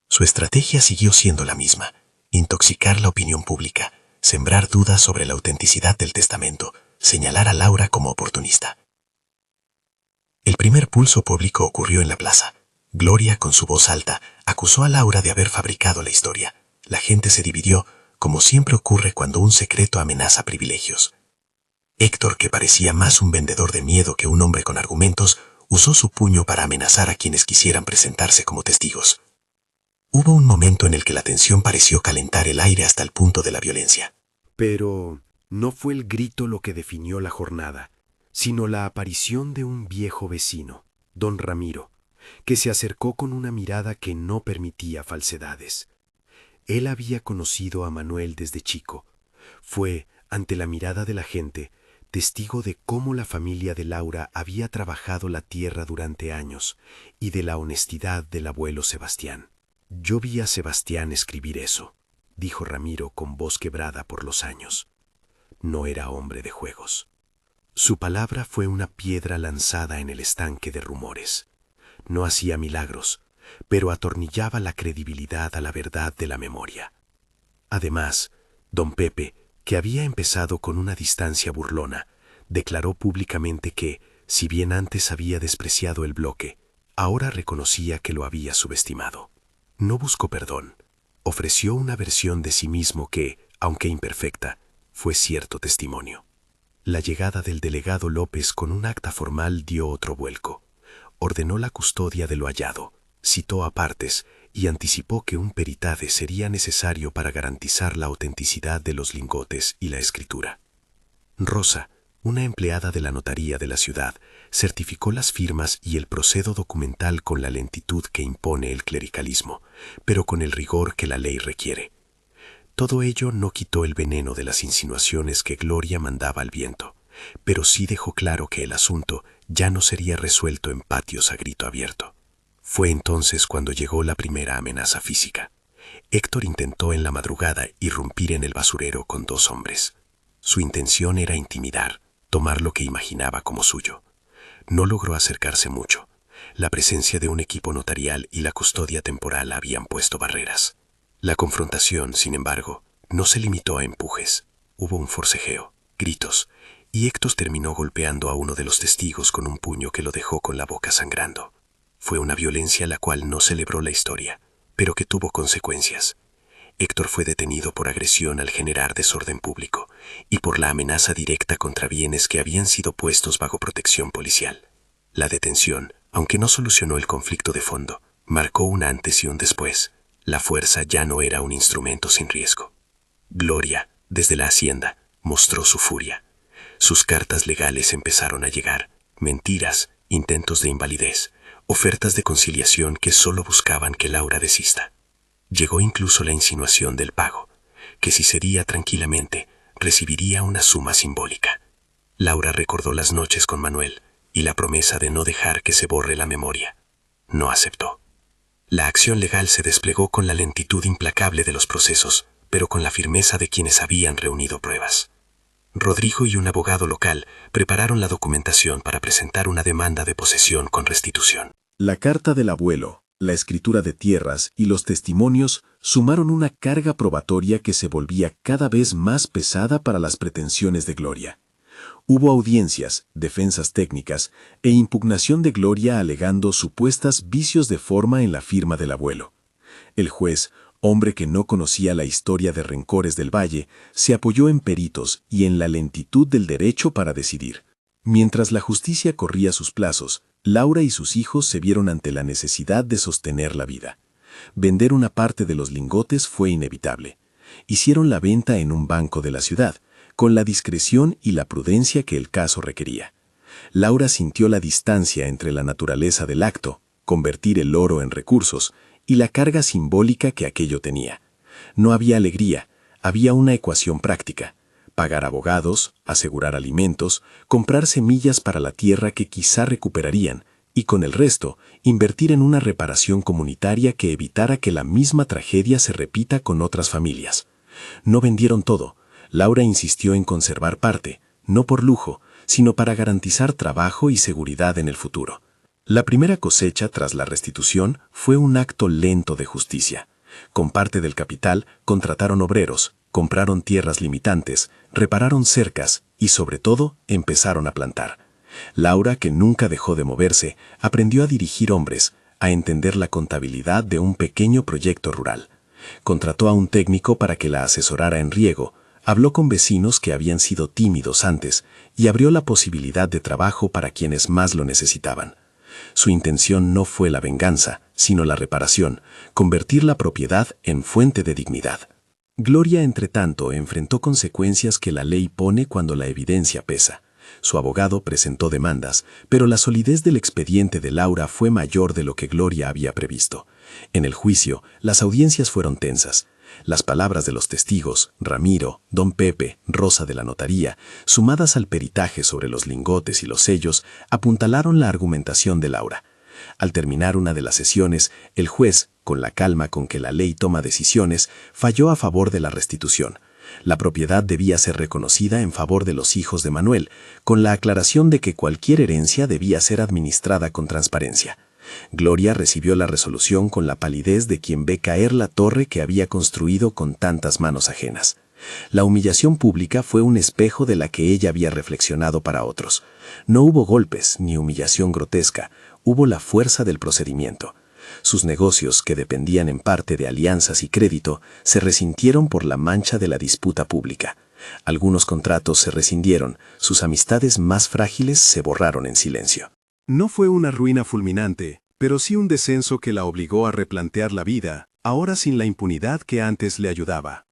Su estrategia siguió siendo la misma: intoxicar la opinión pública, sembrar dudas sobre la autenticidad del testamento, señalar a Laura como oportunista. El primer pulso público ocurrió en la plaza. Gloria, con su voz alta, acusó a Laura de haber fabricado la historia. La gente se dividió, como siempre ocurre cuando un secreto amenaza privilegios. Héctor, que parecía más un vendedor de miedo que un hombre con argumentos, usó su puño para amenazar a quienes quisieran presentarse como testigos. Hubo un momento en el que la tensión pareció calentar el aire hasta el punto de la violencia. Pero no fue el grito lo que definió la jornada, sino la aparición de un viejo vecino, don Ramiro, que se acercó con una mirada que no permitía falsedades. Él había conocido a Manuel desde chico. Fue, ante la mirada de la gente, testigo de cómo la familia de Laura había trabajado la tierra durante años y de la honestidad del abuelo Sebastián. «Yo vi a Sebastián escribir eso», dijo Ramiro con voz quebrada por los años. No era hombre de juegos. Su palabra fue una piedra lanzada en el estanque de rumores. No hacía milagros, pero atornillaba la credibilidad a la verdad de la memoria. Además, don Pepe, que había empezado con una distancia burlona, declaró públicamente que, si bien antes había despreciado el bloque, ahora reconocía que lo había subestimado. No buscó perdón. Ofreció una versión de sí mismo que, aunque imperfecta, fue cierto testimonio. La llegada del delegado López con un acta formal dio otro vuelco. Ordenó la custodia de lo hallado, citó a partes y anticipó que un peritaje sería necesario para garantizar la autenticidad de los lingotes y la escritura. Rosa, una empleada de la notaría de la ciudad, certificó las firmas y el proceso documental con la lentitud que impone el clericalismo, pero con el rigor que la ley requiere. Todo ello no quitó el veneno de las insinuaciones que Gloria mandaba al viento, pero sí dejó claro que el asunto ya no sería resuelto en patios a grito abierto. Fue entonces cuando llegó la primera amenaza física. Héctor intentó en la madrugada irrumpir en el basurero con 2 hombres. Su intención era intimidar, tomar lo que imaginaba como suyo. No logró acercarse mucho. La presencia de un equipo notarial y la custodia temporal habían puesto barreras. La confrontación, sin embargo, no se limitó a empujes. Hubo un forcejeo, gritos, y Héctor terminó golpeando a uno de los testigos con un puño que lo dejó con la boca sangrando. Fue una violencia la cual no celebró la historia, pero que tuvo consecuencias. Héctor fue detenido por agresión al generar desorden público y por la amenaza directa contra bienes que habían sido puestos bajo protección policial. La detención, aunque no solucionó el conflicto de fondo, marcó un antes y un después. La fuerza ya no era un instrumento sin riesgo. Gloria, desde la hacienda, mostró su furia. Sus cartas legales empezaron a llegar, mentiras, intentos de invalidez, ofertas de conciliación que solo buscaban que Laura desista. Llegó incluso la insinuación del pago, que si cedía tranquilamente, recibiría una suma simbólica. Laura recordó las noches con Manuel y la promesa de no dejar que se borre la memoria. No aceptó. La acción legal se desplegó con la lentitud implacable de los procesos, pero con la firmeza de quienes habían reunido pruebas. Rodrigo y un abogado local prepararon la documentación para presentar una demanda de posesión con restitución. La carta del abuelo, la escritura de tierras y los testimonios sumaron una carga probatoria que se volvía cada vez más pesada para las pretensiones de Gloria. Hubo audiencias, defensas técnicas e impugnación de Gloria alegando supuestos vicios de forma en la firma del abuelo. El juez, hombre que no conocía la historia de rencores del Valle, se apoyó en peritos y en la lentitud del derecho para decidir. Mientras la justicia corría sus plazos, Laura y sus hijos se vieron ante la necesidad de sostener la vida. Vender una parte de los lingotes fue inevitable. Hicieron la venta en un banco de la ciudad, con la discreción y la prudencia que el caso requería. Laura sintió la distancia entre la naturaleza del acto, convertir el oro en recursos, y la carga simbólica que aquello tenía. No había alegría, había una ecuación práctica: pagar abogados, asegurar alimentos, comprar semillas para la tierra que quizá recuperarían, y con el resto, invertir en una reparación comunitaria que evitara que la misma tragedia se repita con otras familias. No vendieron todo. Laura insistió en conservar parte, no por lujo, sino para garantizar trabajo y seguridad en el futuro. La primera cosecha tras la restitución fue un acto lento de justicia. Con parte del capital contrataron obreros, compraron tierras limitantes, repararon cercas y, sobre todo, empezaron a plantar. Laura, que nunca dejó de moverse, aprendió a dirigir hombres, a entender la contabilidad de un pequeño proyecto rural. Contrató a un técnico para que la asesorara en riego, habló con vecinos que habían sido tímidos antes y abrió la posibilidad de trabajo para quienes más lo necesitaban. Su intención no fue la venganza, sino la reparación, convertir la propiedad en fuente de dignidad. Gloria, entretanto, enfrentó consecuencias que la ley pone cuando la evidencia pesa. Su abogado presentó demandas, pero la solidez del expediente de Laura fue mayor de lo que Gloria había previsto. En el juicio, las audiencias fueron tensas. Las palabras de los testigos, Ramiro, don Pepe, Rosa de la notaría, sumadas al peritaje sobre los lingotes y los sellos, apuntalaron la argumentación de Laura. Al terminar una de las sesiones, el juez, con la calma con que la ley toma decisiones, falló a favor de la restitución. La propiedad debía ser reconocida en favor de los hijos de Manuel, con la aclaración de que cualquier herencia debía ser administrada con transparencia. Gloria recibió la resolución con la palidez de quien ve caer la torre que había construido con tantas manos ajenas. La humillación pública fue un espejo de la que ella había reflexionado para otros. No hubo golpes ni humillación grotesca, hubo la fuerza del procedimiento. Sus negocios, que dependían en parte de alianzas y crédito, se resintieron por la mancha de la disputa pública. Algunos contratos se rescindieron, sus amistades más frágiles se borraron en silencio. No fue una ruina fulminante, pero sí un descenso que la obligó a replantear la vida, ahora sin la impunidad que antes le ayudaba.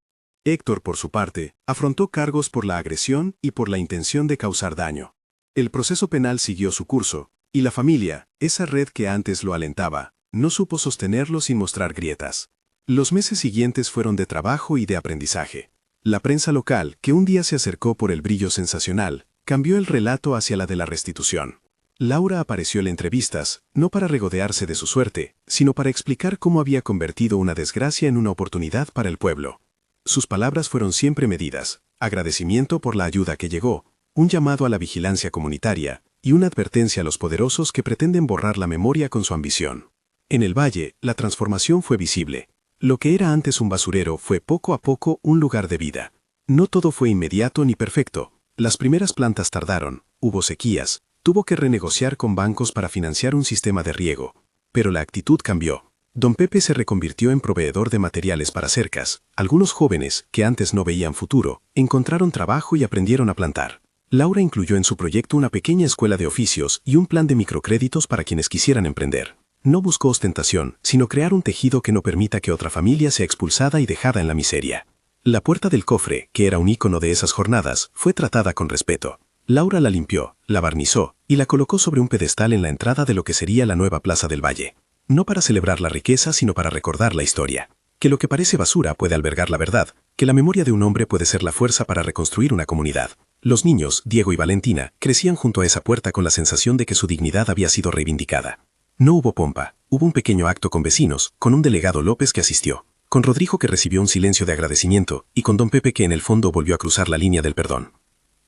Héctor, por su parte, afrontó cargos por la agresión y por la intención de causar daño. El proceso penal siguió su curso, y la familia, esa red que antes lo alentaba, no supo sostenerlo sin mostrar grietas. Los meses siguientes fueron de trabajo y de aprendizaje. La prensa local, que un día se acercó por el brillo sensacional, cambió el relato hacia la de la restitución. Laura apareció en entrevistas, no para regodearse de su suerte, sino para explicar cómo había convertido una desgracia en una oportunidad para el pueblo. Sus palabras fueron siempre medidas, agradecimiento por la ayuda que llegó, un llamado a la vigilancia comunitaria y una advertencia a los poderosos que pretenden borrar la memoria con su ambición. En el valle, la transformación fue visible. Lo que era antes un basurero fue poco a poco un lugar de vida. No todo fue inmediato ni perfecto. Las primeras plantas tardaron, hubo sequías, tuvo que renegociar con bancos para financiar un sistema de riego. Pero la actitud cambió. Don Pepe se reconvirtió en proveedor de materiales para cercas. Algunos jóvenes, que antes no veían futuro, encontraron trabajo y aprendieron a plantar. Laura incluyó en su proyecto una pequeña escuela de oficios y un plan de microcréditos para quienes quisieran emprender. No buscó ostentación, sino crear un tejido que no permita que otra familia sea expulsada y dejada en la miseria. La puerta del cofre, que era un ícono de esas jornadas, fue tratada con respeto. Laura la limpió, la barnizó y la colocó sobre un pedestal en la entrada de lo que sería la nueva Plaza del Valle. No para celebrar la riqueza, sino para recordar la historia. Que lo que parece basura puede albergar la verdad, que la memoria de un hombre puede ser la fuerza para reconstruir una comunidad. Los niños, Diego y Valentina, crecían junto a esa puerta con la sensación de que su dignidad había sido reivindicada. No hubo pompa, hubo un pequeño acto con vecinos, con un delegado López que asistió, con Rodrigo que recibió un silencio de agradecimiento y con don Pepe que en el fondo volvió a cruzar la línea del perdón.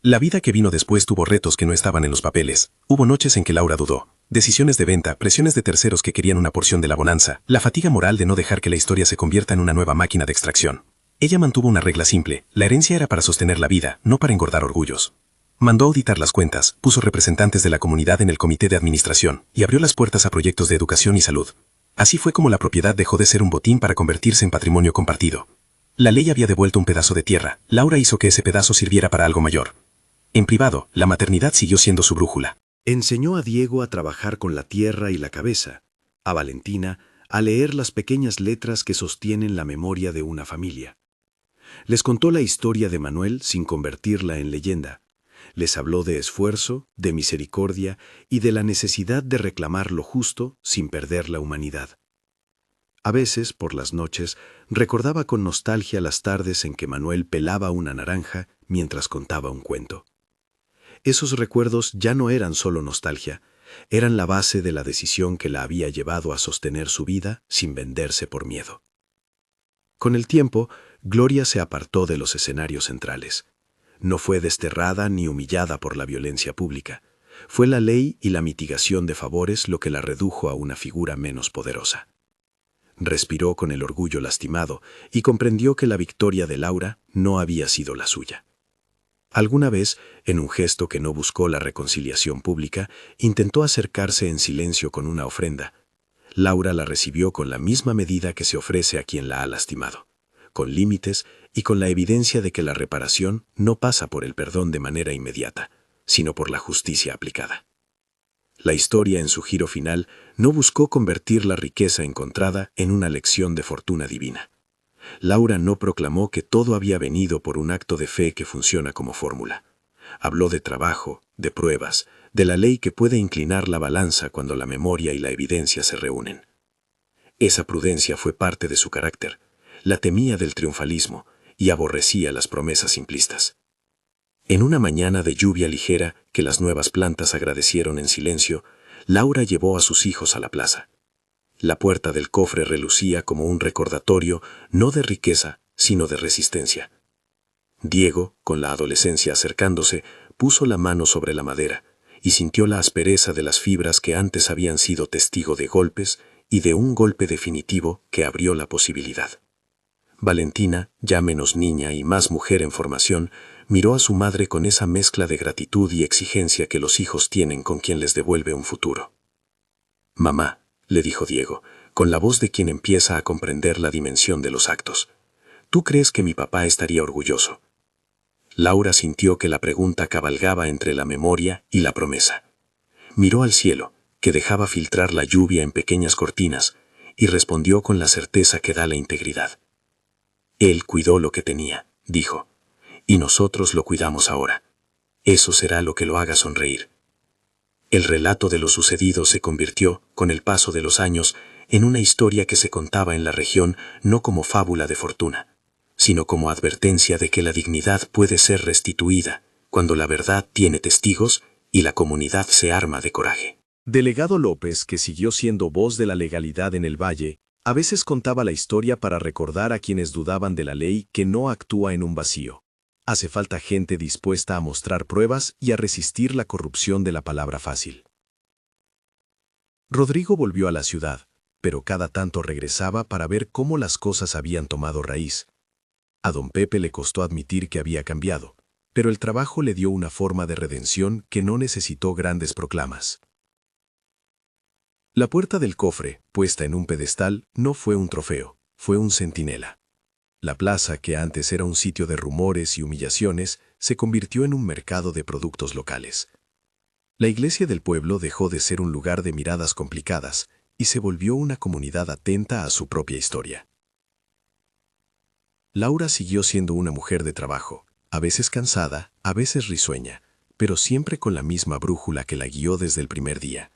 La vida que vino después tuvo retos que no estaban en los papeles. Hubo noches en que Laura dudó. Decisiones de venta, presiones de terceros que querían una porción de la bonanza, la fatiga moral de no dejar que la historia se convierta en una nueva máquina de extracción. Ella mantuvo una regla simple: la herencia era para sostener la vida, no para engordar orgullos. Mandó auditar las cuentas, puso representantes de la comunidad en el comité de administración y abrió las puertas a proyectos de educación y salud. Así fue como la propiedad dejó de ser un botín para convertirse en patrimonio compartido. La ley había devuelto un pedazo de tierra, Laura hizo que ese pedazo sirviera para algo mayor. En privado, la maternidad siguió siendo su brújula. Enseñó a Diego a trabajar con la tierra y la cabeza, a Valentina a leer las pequeñas letras que sostienen la memoria de una familia. Les contó la historia de Manuel sin convertirla en leyenda. Les habló de esfuerzo, de misericordia y de la necesidad de reclamar lo justo sin perder la humanidad. A veces, por las noches, recordaba con nostalgia las tardes en que Manuel pelaba una naranja mientras contaba un cuento. Esos recuerdos ya no eran solo nostalgia, eran la base de la decisión que la había llevado a sostener su vida sin venderse por miedo. Con el tiempo, Gloria se apartó de los escenarios centrales. No fue desterrada ni humillada por la violencia pública. Fue la ley y la mitigación de favores lo que la redujo a una figura menos poderosa. Respiró con el orgullo lastimado y comprendió que la victoria de Laura no había sido la suya. Alguna vez, en un gesto que no buscó la reconciliación pública, intentó acercarse en silencio con una ofrenda. Laura la recibió con la misma medida que se ofrece a quien la ha lastimado, con límites y con la evidencia de que la reparación no pasa por el perdón de manera inmediata, sino por la justicia aplicada. La historia, en su giro final, no buscó convertir la riqueza encontrada en una lección de fortuna divina. Laura no proclamó que todo había venido por un acto de fe que funciona como fórmula. Habló de trabajo, de pruebas, de la ley que puede inclinar la balanza cuando la memoria y la evidencia se reúnen. Esa prudencia fue parte de su carácter. La temía del triunfalismo y aborrecía las promesas simplistas. En una mañana de lluvia ligera que las nuevas plantas agradecieron en silencio, Laura llevó a sus hijos a la plaza. La puerta del cofre relucía como un recordatorio no de riqueza, sino de resistencia. Diego, con la adolescencia acercándose, puso la mano sobre la madera y sintió la aspereza de las fibras que antes habían sido testigo de golpes y de un golpe definitivo que abrió la posibilidad. Valentina, ya menos niña y más mujer en formación, miró a su madre con esa mezcla de gratitud y exigencia que los hijos tienen con quien les devuelve un futuro. «Mamá», le dijo Diego, con la voz de quien empieza a comprender la dimensión de los actos, «¿tú crees que mi papá estaría orgulloso?» Laura sintió que la pregunta cabalgaba entre la memoria y la promesa. Miró al cielo, que dejaba filtrar la lluvia en pequeñas cortinas, y respondió con la certeza que da la integridad. «Él cuidó lo que tenía», dijo, «y nosotros lo cuidamos ahora. Eso será lo que lo haga sonreír». El relato de lo sucedido se convirtió, con el paso de los años, en una historia que se contaba en la región no como fábula de fortuna, sino como advertencia de que la dignidad puede ser restituida cuando la verdad tiene testigos y la comunidad se arma de coraje. Delegado López, que siguió siendo voz de la legalidad en el valle, a veces contaba la historia para recordar a quienes dudaban de la ley que no actúa en un vacío. Hace falta gente dispuesta a mostrar pruebas y a resistir la corrupción de la palabra fácil. Rodrigo volvió a la ciudad, pero cada tanto regresaba para ver cómo las cosas habían tomado raíz. A don Pepe le costó admitir que había cambiado, pero el trabajo le dio una forma de redención que no necesitó grandes proclamas. La puerta del cofre, puesta en un pedestal, no fue un trofeo, fue un centinela. La plaza, que antes era un sitio de rumores y humillaciones, se convirtió en un mercado de productos locales. La iglesia del pueblo dejó de ser un lugar de miradas complicadas y se volvió una comunidad atenta a su propia historia. Laura siguió siendo una mujer de trabajo, a veces cansada, a veces risueña, pero siempre con la misma brújula que la guió desde el primer día: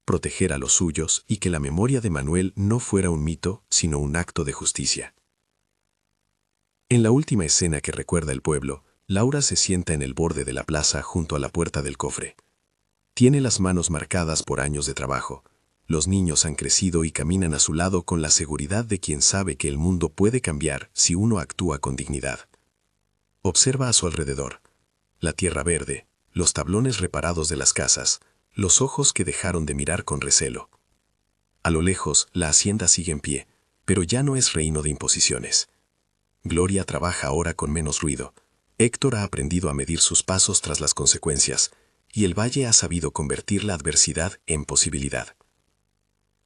proteger a los suyos y que la memoria de Manuel no fuera un mito, sino un acto de justicia. En la última escena que recuerda el pueblo, Laura se sienta en el borde de la plaza junto a la puerta del cofre. Tiene las manos marcadas por años de trabajo. Los niños han crecido y caminan a su lado con la seguridad de quien sabe que el mundo puede cambiar si uno actúa con dignidad. Observa a su alrededor: la tierra verde, los tablones reparados de las casas, los ojos que dejaron de mirar con recelo. A lo lejos, la hacienda sigue en pie, pero ya no es reino de imposiciones. Gloria trabaja ahora con menos ruido. Héctor ha aprendido a medir sus pasos tras las consecuencias, y el valle ha sabido convertir la adversidad en posibilidad.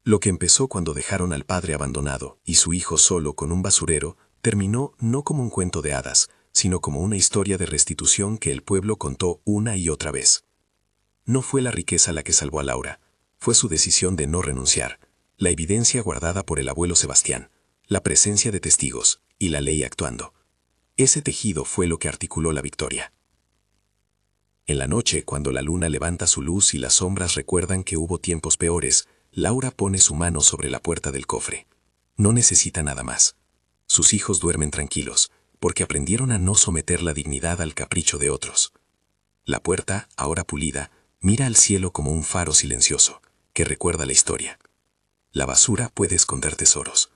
Lo que empezó cuando dejaron al padre abandonado y su hijo solo con un basurero, terminó no como un cuento de hadas, sino como una historia de restitución que el pueblo contó una y otra vez. No fue la riqueza la que salvó a Laura, fue su decisión de no renunciar, la evidencia guardada por el abuelo Sebastián, la presencia de testigos y la ley actuando. Ese tejido fue lo que articuló la victoria. En la noche, cuando la luna levanta su luz y las sombras recuerdan que hubo tiempos peores, Laura pone su mano sobre la puerta del cofre. No necesita nada más. Sus hijos duermen tranquilos, porque aprendieron a no someter la dignidad al capricho de otros. La puerta, ahora pulida, mira al cielo como un faro silencioso, que recuerda la historia. La basura puede esconder tesoros,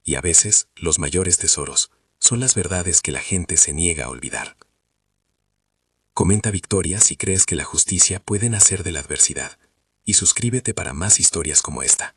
y a veces los mayores tesoros son las verdades que la gente se niega a olvidar. Comenta Victoria si crees que la justicia puede nacer de la adversidad, y suscríbete para más historias como esta.